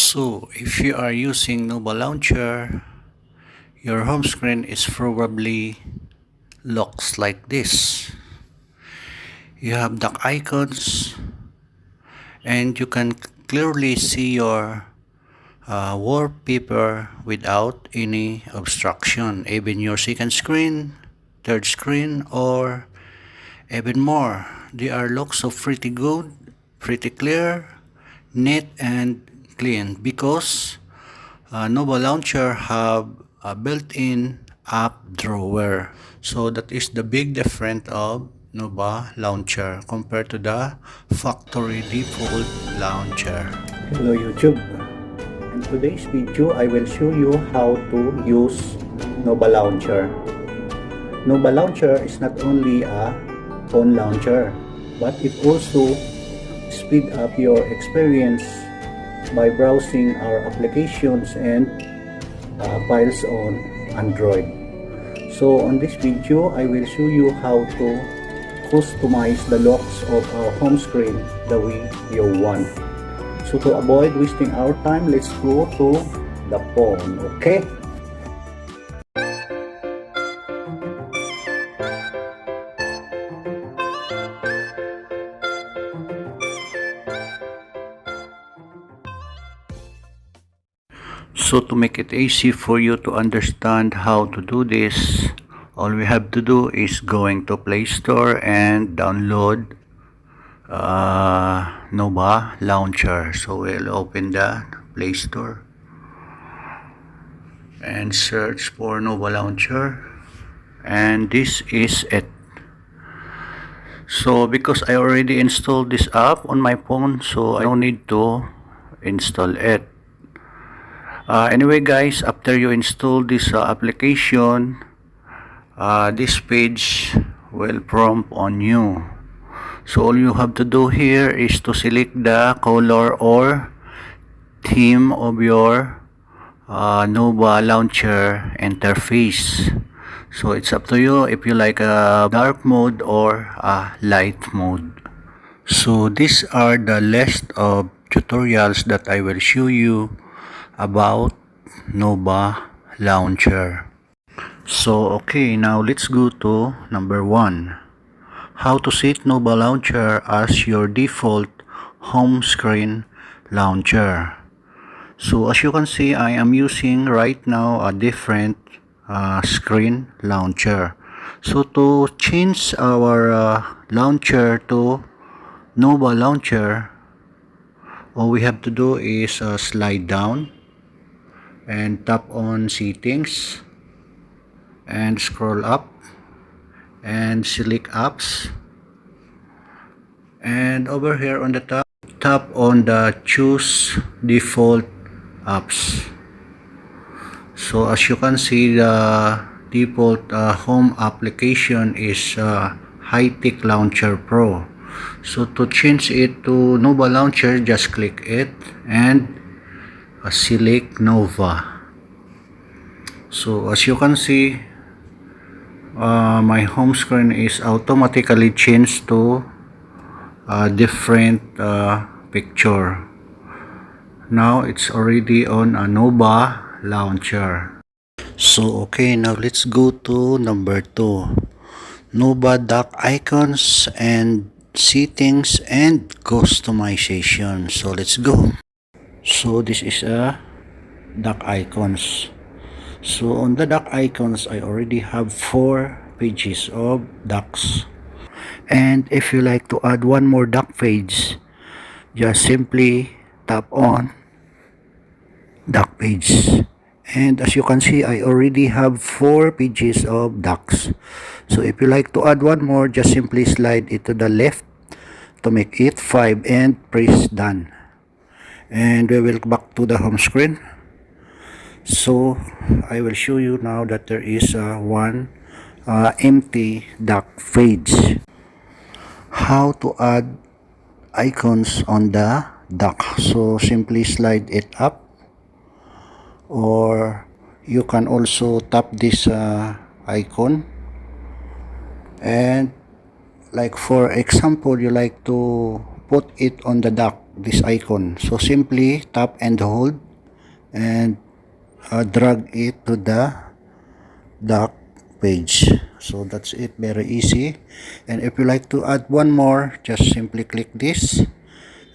So, if you are using Nova Launcher, your home screen is probably looks like this. You have dock icons and you can clearly see your wallpaper without any obstruction, even your second screen, third screen, or even more. They are looks so pretty good, pretty clear, neat and clean because Nova Launcher have a built-in app drawer. So that is the big difference of Nova Launcher compared to the factory default launcher. Hello YouTube. In today's video, I will show you how to use Nova Launcher. Nova Launcher is not only a phone launcher, but it also speed up your experience by browsing our applications and files on Android. So on this video, I will show you how to customize the looks of our home screen the way you want. So to avoid wasting our time, let's go to the phone, okay? So to make it easy for you to understand how to do this, all we have to do is going to Play Store and download Nova Launcher. So we'll open the Play Store and search for Nova Launcher, and this is it. So because I already installed this app on my phone, so I don't need to install it. Anyway guys, after you install this application, this page will prompt on you. So all you have to do here is to select the color or theme of your Nova Launcher interface. So it's up to you if you like a dark mode or a light mode. So these are the list of tutorials that I will show you about Nova Launcher. So okay, now let's go to number 1. How to set Nova Launcher as your default home screen launcher. So as you can see, I am using right now a different screen launcher. So to change our launcher to Nova Launcher, all we have to do is slide down and tap on settings and scroll up and select apps, and over here on the top, tap on the choose default apps. So as you can see, the default home application is High-Tech Launcher Pro. So to change it to Nova Launcher, just click it and select Nova. So as you can see, my home screen is automatically changed to a different picture. Now it's already on a Nova Launcher. So okay, now let's go to number 2. Nova dock icons and settings and customization. So let's go. So this is a dock icons. So on the dock icons, I already have 4 pages of docks. And if you like to add one more dock page, just simply tap on dock page. And as you can see, I already have 4 pages of docks. So if you like to add one more, just simply slide it to the left to make it 5 and press done. And we will back to the home screen. So I will show you now that there is one empty dock page. How to add icons on the dock. So simply slide it up, or you can also tap this icon, and like for example, you like to put it on the dock this icon. So simply tap and hold and drag it to the dock page. So that's it, very easy. And if you like to add one more, just simply click this,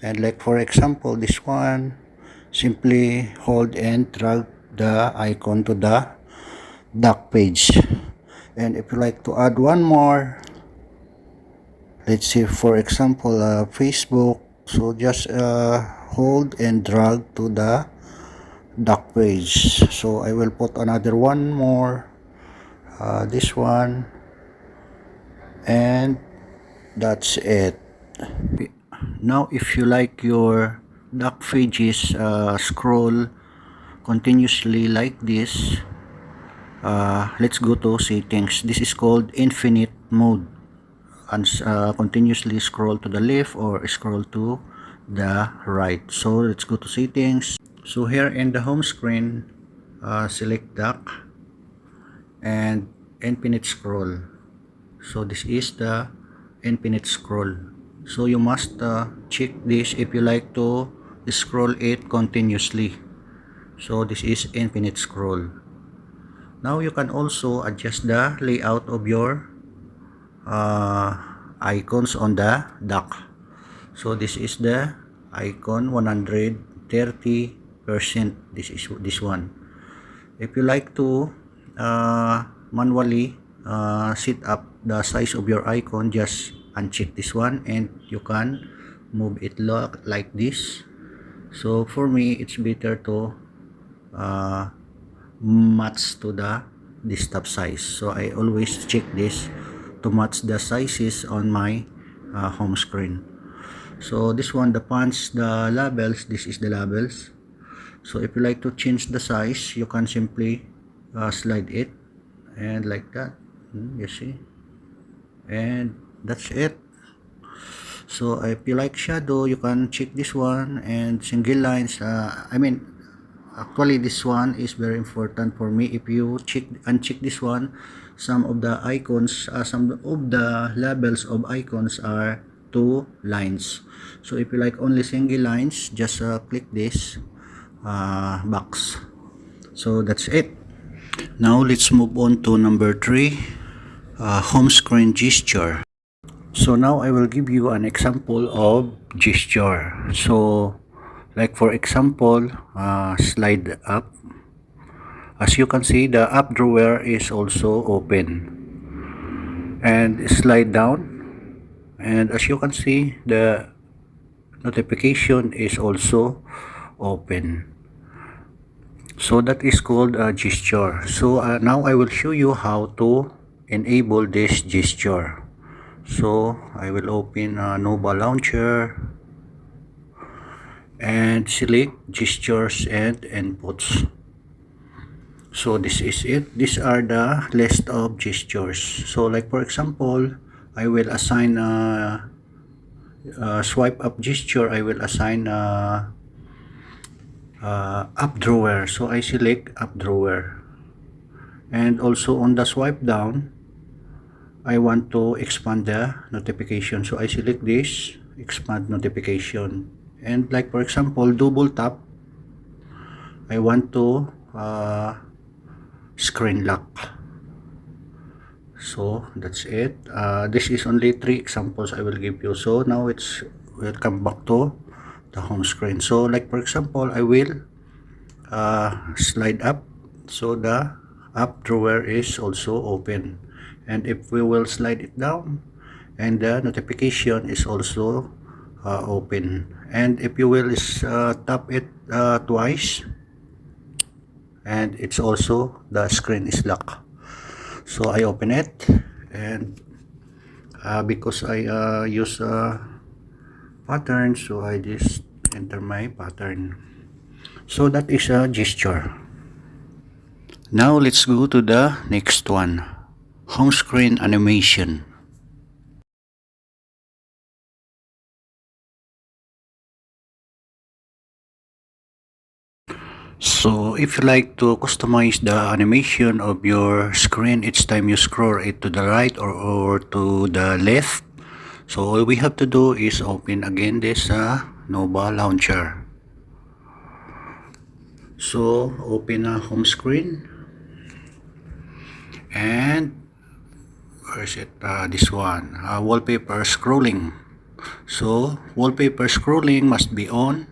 and like for example this one, simply hold and drag the icon to the dock page. And if you like to add one more, let's say for example Facebook, so just hold and drag to the dock page. So I will put another one more, this one, and that's it. Now if you like your dock pages scroll continuously like this, let's go to settings. This is called infinite mode, and continuously scroll to the left or scroll to the right. So let's go to settings. So here in the home screen, select dock and infinite scroll. So this is the infinite scroll. So you must check this if you like to scroll it continuously. So this is infinite scroll. Now you can also adjust the layout of your icons on the dock. So this is the icon 130%. This is this one. If you like to manually set up the size of your icon, just uncheck this one and you can move it like this. So for me, it's better to match to the desktop size. So I always check this to match the sizes on my home screen. So this one, the fonts, the labels, this is the labels. So if you like to change the size, you can simply slide it and like that, you see, and that's it. So if you like shadow, you can check this one, and single lines, actually this one is very important for me. If you uncheck this one, some of the icons, some of the labels of icons are 2 lines. So if you like only single lines, just click this box. So that's it. Now let's move on to number 3, home screen gesture. So now I will give you an example of gesture. So like for example, slide up. As you can see, the up drawer is also open, and slide down, and as you can see, the notification is also open. So that is called a gesture. So now I will show you how to enable this gesture. So I will open Nova Launcher and select gestures and inputs. So this is it. These are the list of gestures. So like for example, I will assign a swipe up gesture. I will assign up drawer. So I select up drawer, and also on the swipe down, I want to expand the notification. So I select this, expand notification, and like for example, double tap, I want to screen lock. So that's it. This is only 3 examples I will give you. So now we'll come back to the home screen. So like for example, I will slide up, so the up drawer is also open, and if we will slide it down, and the notification is also open, and if you will tap it twice, and it's also, the screen is locked. So I open it, and because I use pattern, so I just enter my pattern. So that is a gesture. Now let's go to the next one, home screen animation. So if you like to customize the animation of your screen each time you scroll it to the right or to the left, so all we have to do is open again this Nova Launcher. So open a home screen, and where is it? This one, wallpaper scrolling. So wallpaper scrolling must be on,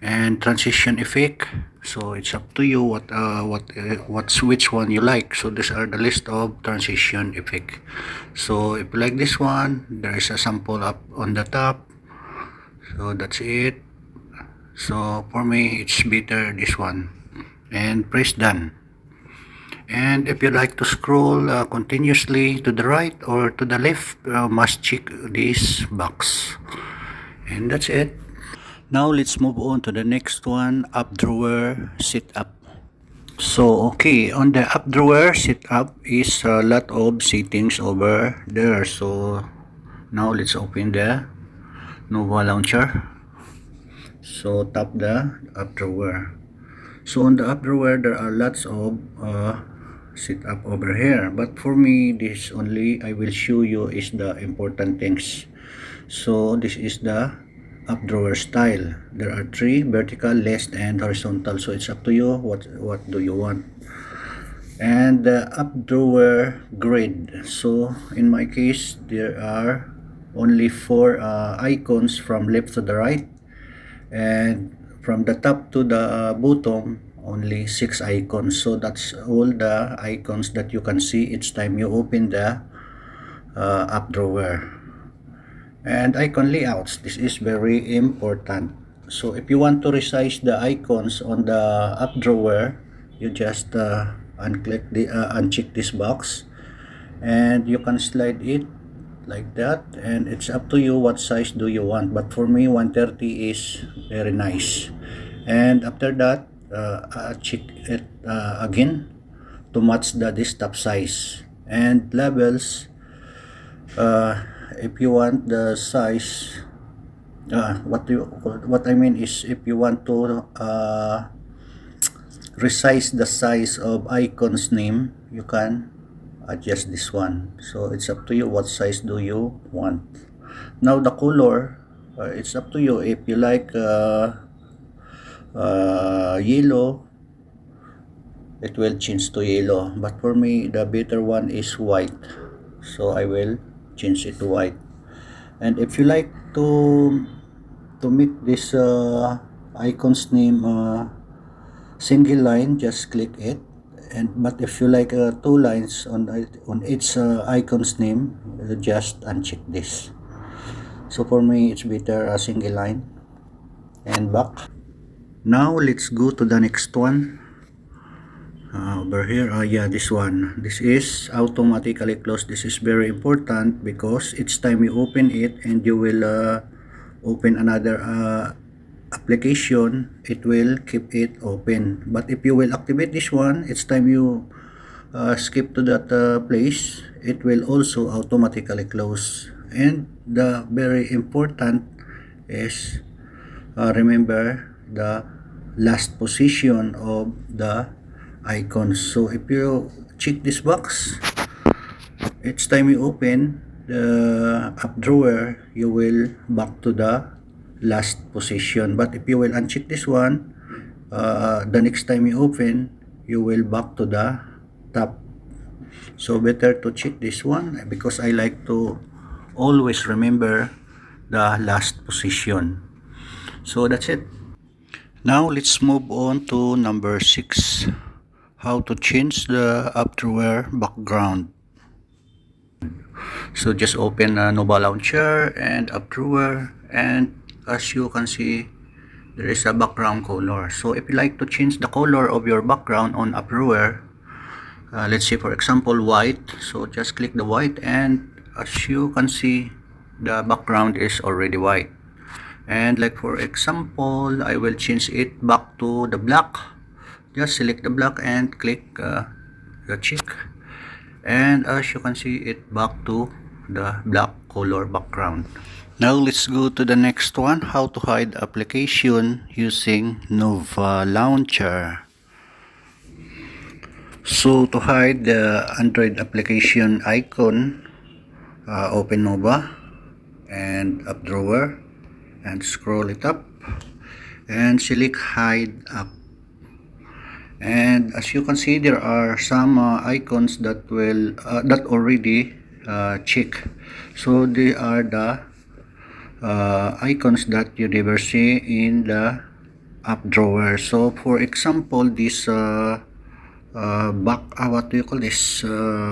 and transition effect. So it's up to you what's which one you like. So these are the list of transition effect. So if you like this one, there is a sample up on the top. So that's it. So for me, it's better this one, and press done. And if you like to scroll continuously to the right or to the left, must check this box. And that's it. Now let's move on to the next one, up drawer setup. So okay, on the up drawer setup is a lot of settings over there. So now let's open the Nova Launcher. So tap the up drawer. So on the up drawer there are lots of setup over here, but for me this only I will show you is the important things. So this is the up drawer style. There are three: vertical, left, and horizontal. So it's up to you what do you want. And the up drawer grid. So in my case there are only four icons from left to the right, and from the top to the bottom only 6 icons. So that's all the icons that you can see each time you open the up drawer. And icon layouts, this is very important. So if you want to resize the icons on the up drawer, you just uncheck this box, and you can slide it like that, and it's up to you what size do you want. But for me 130 is very nice. And after that check it again to match the desktop size. And labels, if you want the size, what I mean is if you want to resize the size of icons name, you can adjust this one. So it's up to you what size do you want. Now the color, it's up to you. If you like yellow, it will change to yellow, but for me the better one is white, so I will change it to white. And if you like to make this icon's name single line, just click it. And but if you like 2 lines on each icon's name, just uncheck this. So for me it's better a single line. And back. Now let's go to the next one. Over here, yeah, this one. This is automatically closed. This is very important because each time you open it and you will open another application, it will keep it open. But if you will activate this one, each time you skip to that place, it will also automatically close. And the very important is remember the last position of the icons. So if you check this box, each time you open the up drawer, you will back to the last position. But if you will uncheck this one, the next time you open, you will back to the top. So better to check this one because I like to always remember the last position. So that's it. Now let's move on to number 6. How to change the up drawer background. So just open Nova Launcher and up drawer, and as you can see there is a background color. So if you like to change the color of your background on up drawer, let's say for example white, so just click the white, and as you can see the background is already white. And like for example I will change it back to the black. Just select the black and click the check, and as you can see it back to the black color background. Now let's go to the next one, how to hide application using Nova Launcher. So to hide the Android application icon, open Nova and up drawer, and scroll it up and select hide up. And as you can see, there are some icons that will that already check. So they are the icons that you never see in the app drawer. So for example, this what do you call this,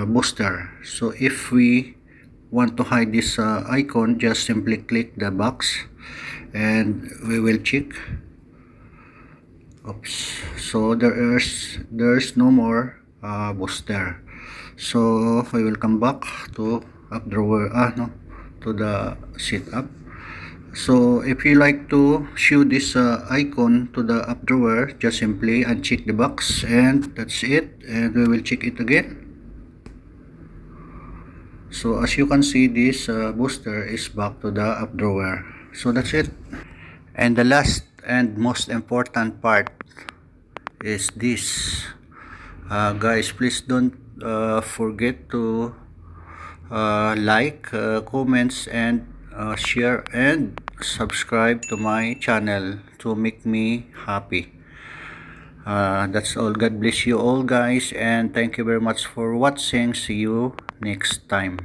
booster. So if we want to hide this icon, just simply click the box and we will check. Oops. So there's no more booster. So we will come back to app drawer, no, to the setup. So if you like to show this icon to the app drawer, just simply uncheck the box and that's it, and we will check it again. So as you can see, this booster is back to the app drawer. So that's it. And the last and most important part is this. Guys, please don't forget to like, comments, and share and subscribe to my channel to make me happy. That's all. God bless you all, guys, and thank you very much for watching. See you next time.